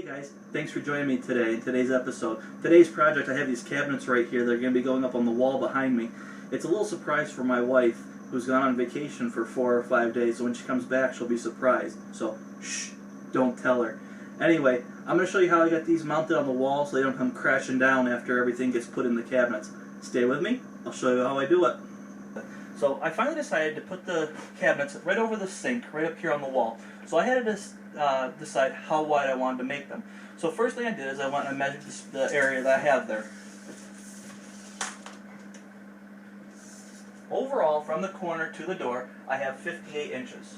Guys, thanks for joining me today in today's episode. Today's project, I have these cabinets right here. They're going to be going up on the wall behind me. It's a little surprise for my wife, who's gone on vacation for 4 or 5 days, so when she comes back she'll be surprised. So, shh, don't tell her. Anyway, I'm going to show you how I got these mounted on the wall so they don't come crashing down after everything gets put in the cabinets. Stay with me, I'll show you how I do it. So I finally decided to put the cabinets right over the sink, right up here on the wall. So I had to decide how wide I wanted to make them. So first thing I did is I went and measured the area that I have there. Overall, from the corner to the door, I have 58 inches.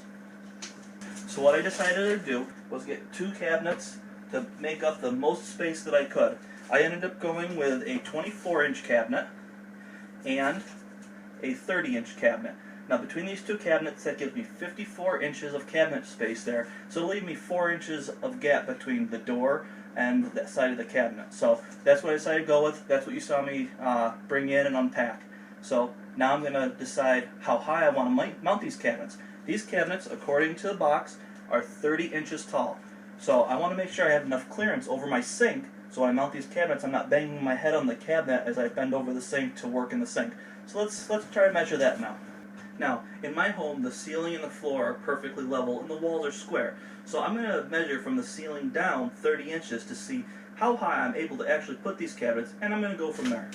So what I decided to do was get 2 cabinets to make up the most space that I could. I ended up going with a 24-inch cabinet and a 30-inch cabinet. Now between these 2 cabinets, that gives me 54 inches of cabinet space there, so it'll leave me 4 inches of gap between the door and that side of the cabinet. So that's what I decided to go with. That's what you saw me bring in and unpack. So now I'm going to decide how high I want to mount these cabinets. These cabinets, according to the box, are 30 inches tall. So I want to make sure I have enough clearance over my sink, so when I mount these cabinets I'm not banging my head on the cabinet as I bend over the sink to work in the sink. So let's try to measure that now. Now, in my home, the ceiling and the floor are perfectly level and the walls are square. So I'm going to measure from the ceiling down 30 inches to see how high I'm able to actually put these cabinets, and I'm going to go from there.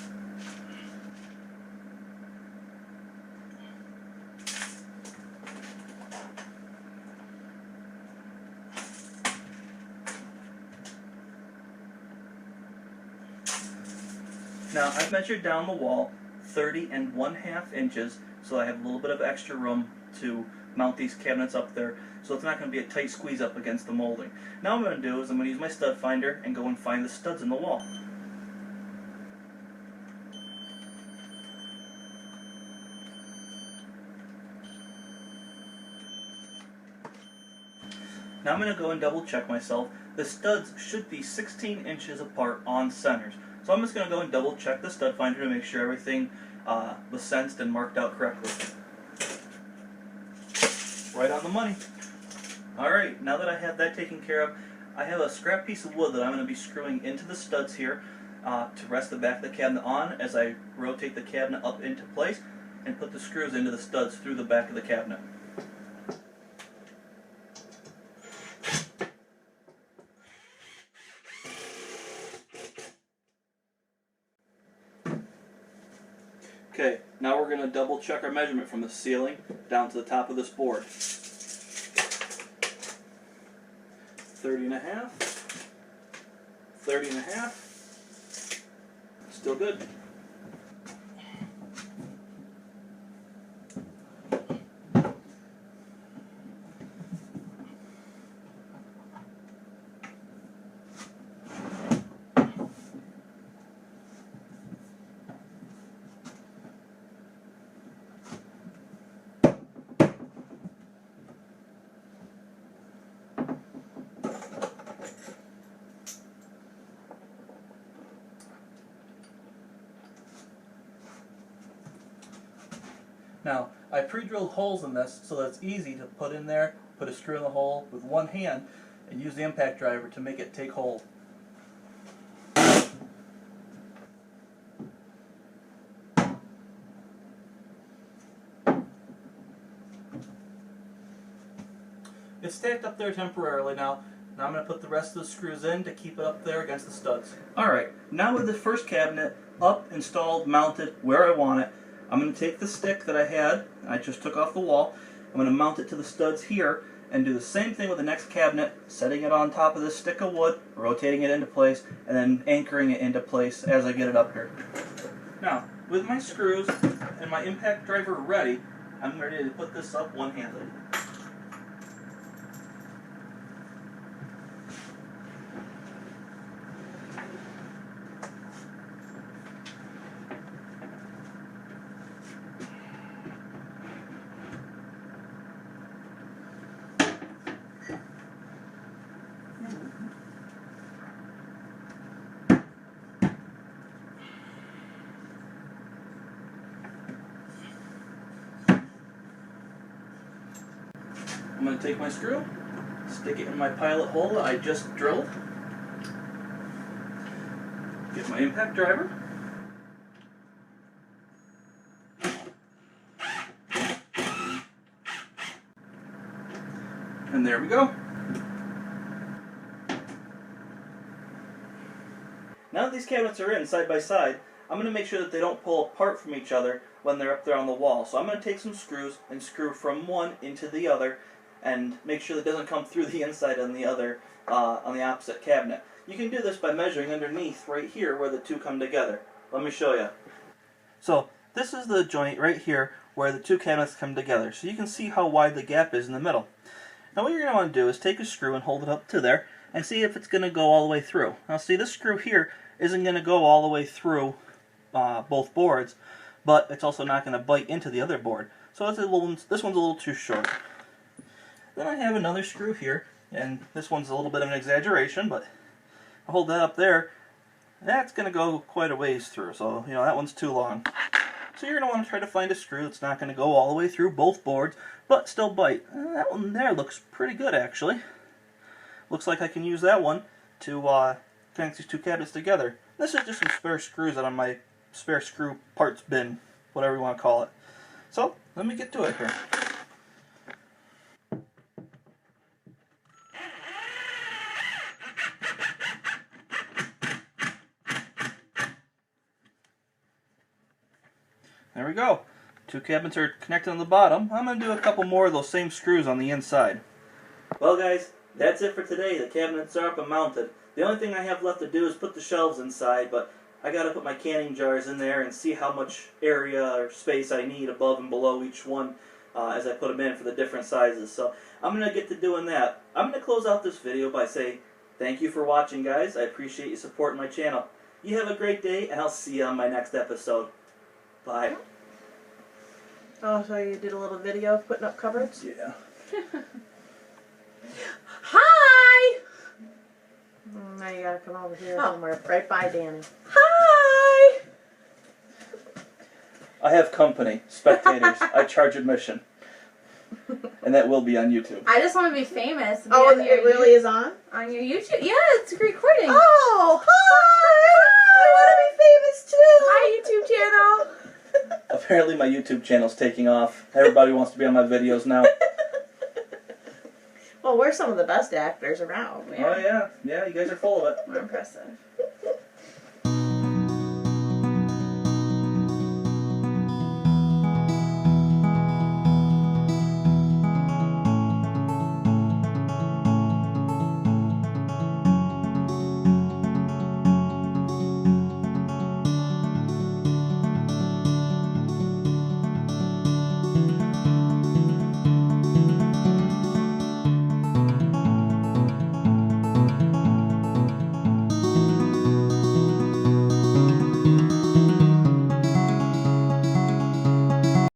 Now, I've measured down the wall 30 1/2 inches, so I have a little bit of extra room to mount these cabinets up there, so it's not going to be a tight squeeze up against the molding. Now what I'm going to do is I'm going to use my stud finder and go and find the studs in the wall. Now I'm going to go and double check myself. The studs should be 16 inches apart on centers. So I'm just going to go and double check the stud finder to make sure everything was sensed and marked out correctly. Right on the money. Alright, now that I have that taken care of, I have a scrap piece of wood that I'm going to be screwing into the studs here to rest the back of the cabinet on as I rotate the cabinet up into place and put the screws into the studs through the back of the cabinet. Okay, now we're going to double check our measurement from the ceiling down to the top of this board. 30 1/2, 30 1/2, still good. Now, I pre-drilled holes in this so that it's easy to put in there, put a screw in the hole with one hand, and use the impact driver to make it take hold. It's stacked up there temporarily now. Now I'm going to put the rest of the screws in to keep it up there against the studs. Alright, now with the first cabinet up, installed, mounted, where I want it, I'm going to take the stick that I had, I just took off the wall, I'm going to mount it to the studs here, and do the same thing with the next cabinet, setting it on top of this stick of wood, rotating it into place, and then anchoring it into place as I get it up here. Now, with my screws and my impact driver ready, I'm ready to put this up one-handed. I'm going to take my screw, stick it in my pilot hole that I just drilled, Get my impact driver. And there we go. Now that these cabinets are in side by side, I'm going to make sure that they don't pull apart from each other when they're up there on the wall. So I'm going to take some screws and screw from one into the other and make sure that it doesn't come through the inside on the other, on the opposite cabinet. You can do this by measuring underneath right here where the two come together. Let me show you. So this is the joint right here where the two cabinets come together. So you can see how wide the gap is in the middle. Now what you're going to want to do is take a screw and hold it up to there and see if it's going to go all the way through. Now see, this screw here isn't going to go all the way through both boards, but it's also not going to bite into the other board. So this one's a little too short. Then I have another screw here, and this one's a little bit of an exaggeration, but I hold that up there. That's going to go quite a ways through, so you know that one's too long. So you're going to want to try to find a screw that's not going to go all the way through both boards, but still bite. That one there looks pretty good, actually. Looks like I can use that one to connect these two cabinets together. This is just some spare screws out of my spare screw parts bin, whatever you want to call it. So, let me get to it here. There we go. Two cabinets are connected on the bottom. I'm going to do a couple more of those same screws on the inside. Well guys, that's it for today. The cabinets are up and mounted. The only thing I have left to do is put the shelves inside, but I got to put my canning jars in there and see how much area or space I need above and below each one as I put them in for the different sizes. So I'm going to get to doing that. I'm going to close out this video by saying thank you for watching, guys. I appreciate you supporting my channel. You have a great day, and I'll see you on my next episode. Bye. Oh, so you did a little video of putting up cupboards? Yeah. Hi! Now you gotta come over here somewhere. Right by Danny. Hi! I have company, spectators. I charge admission. And that will be on YouTube. I just want to be famous. Oh, it really is on? On your YouTube? Yeah, it's recording. Oh, hi! I want to be famous too! Hi, YouTube channel. Apparently my YouTube channel's taking off. Everybody wants to be on my videos now. Well, we're some of the best actors around, man. Oh yeah, yeah, you guys are full of it. More impressive.